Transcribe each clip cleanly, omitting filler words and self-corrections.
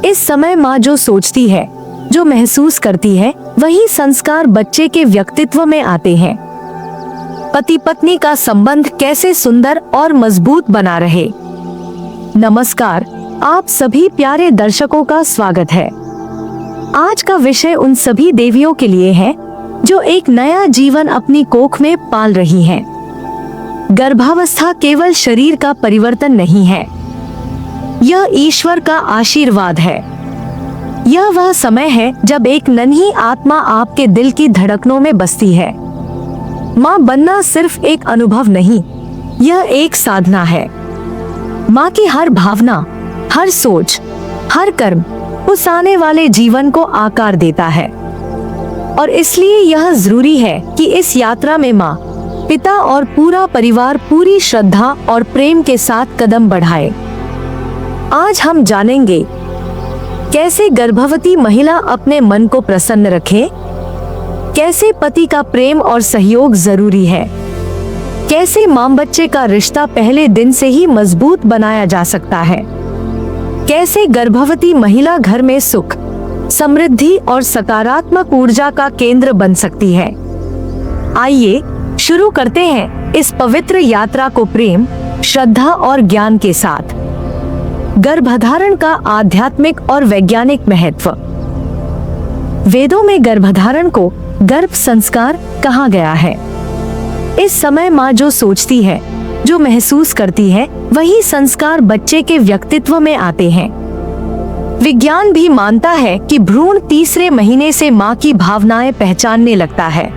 इस समय माँ जो सोचती है, जो महसूस करती है, वही संस्कार बच्चे के व्यक्तित्व में आते हैं। पति पत्नी का संबंध कैसे सुंदर और मजबूत बना रहे। नमस्कार, आप सभी प्यारे दर्शकों का स्वागत है। आज का विषय उन सभी देवियों के लिए है जो एक नया जीवन अपनी कोख में पाल रही हैं। गर्भावस्था केवल शरीर का परिवर्तन नहीं है, यह ईश्वर का आशीर्वाद है। यह वह समय है जब एक नन्ही आत्मा आपके दिल की धड़कनों में बसती है। माँ बनना सिर्फ एक अनुभव नहीं, यह एक साधना है। माँ की हर भावना, हर सोच, हर कर्म उस आने वाले जीवन को आकार देता है। और इसलिए यह जरूरी है कि इस यात्रा में माँ, पिता और पूरा परिवार पूरी श्रद्धा और प्रेम के साथ कदम बढ़ाए। आज हम जानेंगे कैसे गर्भवती महिला अपने मन को प्रसन्न रखे, कैसे पति का प्रेम और सहयोग जरूरी है, कैसे माँ बच्चे का रिश्ता पहले दिन से ही मजबूत बनाया जा सकता है, कैसे गर्भवती महिला घर में सुख, समृद्धि और सकारात्मक ऊर्जा का केंद्र बन सकती है। आइए शुरू करते हैं इस पवित्र यात्रा को प्रेम, श्रद्धा और ज्ञान के साथ। गर्भधारण का आध्यात्मिक और वैज्ञानिक महत्व। वेदों में गर्भधारण को गर्भ संस्कार कहा गया है। इस समय माँ जो सोचती है, जो महसूस करती है, वही संस्कार बच्चे के व्यक्तित्व में आते हैं। विज्ञान भी मानता है कि भ्रूण तीसरे महीने से माँ की भावनाएं पहचानने लगता है।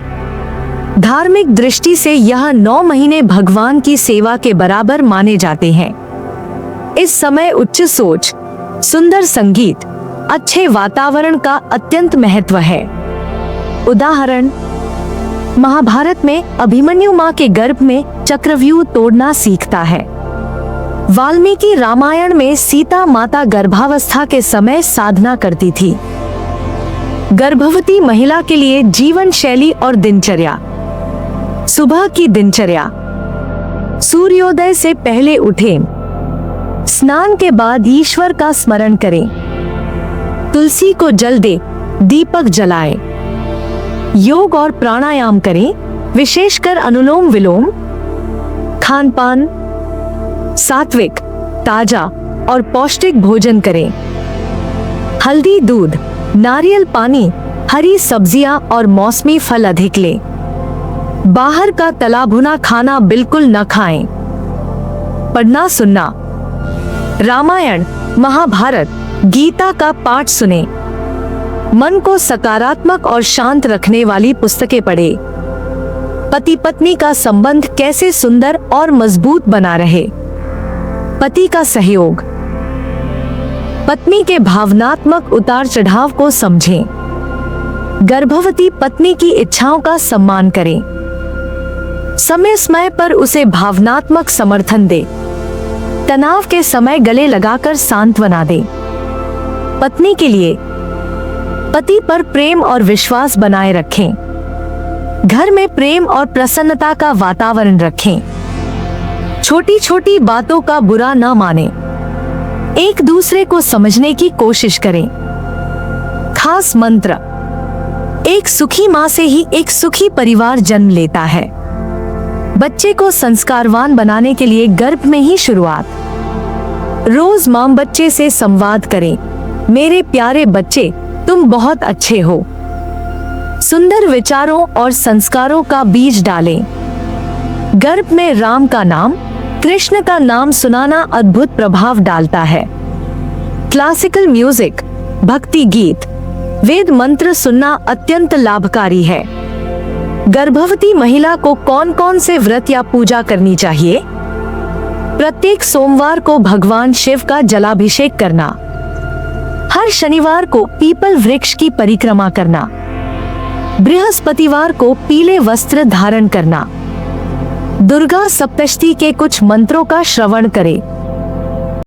धार्मिक दृष्टि से यह 9 महीने भगवान की सेवा के बराबर माने जाते हैं। इस समय उच्च सोच, सुंदर संगीत, अच्छे वातावरण का अत्यंत महत्व है। उदाहरण, महाभारत में अभिमन्यु माँ के गर्भ में चक्रव्यूह तोड़ना सीखता है। वाल्मीकि रामायण में सीता माता गर्भावस्था के समय साधना करती थी। गर्भवती महिला के लिए जीवन शैली और दिनचर्या। सुबह की दिनचर्या। सूर्योदय से पहले उठें। स्नान के बाद ईश्वर का स्मरण करें। तुलसी को जल दे, दीपक जलाएं। योग और प्राणायाम करें, विशेषकर अनुलोम विलोम। खान पान सात्विक, ताजा और पौष्टिक भोजन करें। हल्दी दूध, नारियल पानी, हरी सब्जियां और मौसमी फल अधिक लें। बाहर का तला भुना खाना बिल्कुल न खाएं। पढ़ना सुनना। रामायण, महाभारत, गीता का पाठ सुने। मन को सकारात्मक और शांत रखने वाली पुस्तकें पढ़े। पति पत्नी का संबंध कैसे सुंदर और मजबूत बना रहे। पति का सहयोग। पत्नी के भावनात्मक उतार चढ़ाव को समझें। गर्भवती पत्नी की इच्छाओं का सम्मान करें। समय समय पर उसे भावनात्मक समर्थन दें। तनाव के समय गले लगाकर सांत्वना दें। पत्नी के लिए पति पर प्रेम और विश्वास बनाए रखें। घर में प्रेम और प्रसन्नता का वातावरण रखें। छोटी छोटी बातों का बुरा न मानें। एक दूसरे को समझने की कोशिश करें। खास मंत्र। एक सुखी माँ से ही एक सुखी परिवार जन्म लेता है। बच्चे को संस्कारवान बनाने के लिए गर्भ में ही शुरुआत। रोज माँ बच्चे से संवाद करें। मेरे प्यारे बच्चे, तुम बहुत अच्छे हो। सुंदर विचारों और संस्कारों का बीज डालें। गर्भ में राम का नाम, कृष्ण का नाम सुनाना अद्भुत प्रभाव डालता है। क्लासिकल म्यूजिक, भक्ति गीत, वेद मंत्र सुनना अत्यंत लाभकारी है। गर्भवती महिला को कौन कौन से व्रत या पूजा करनी चाहिए। प्रत्येक सोमवार को भगवान शिव का जलाभिषेक करना। हर शनिवार को पीपल वृक्ष की परिक्रमा करना। बृहस्पतिवार को पीले वस्त्र धारण करना। दुर्गा सप्तशती के कुछ मंत्रों का श्रवण करें।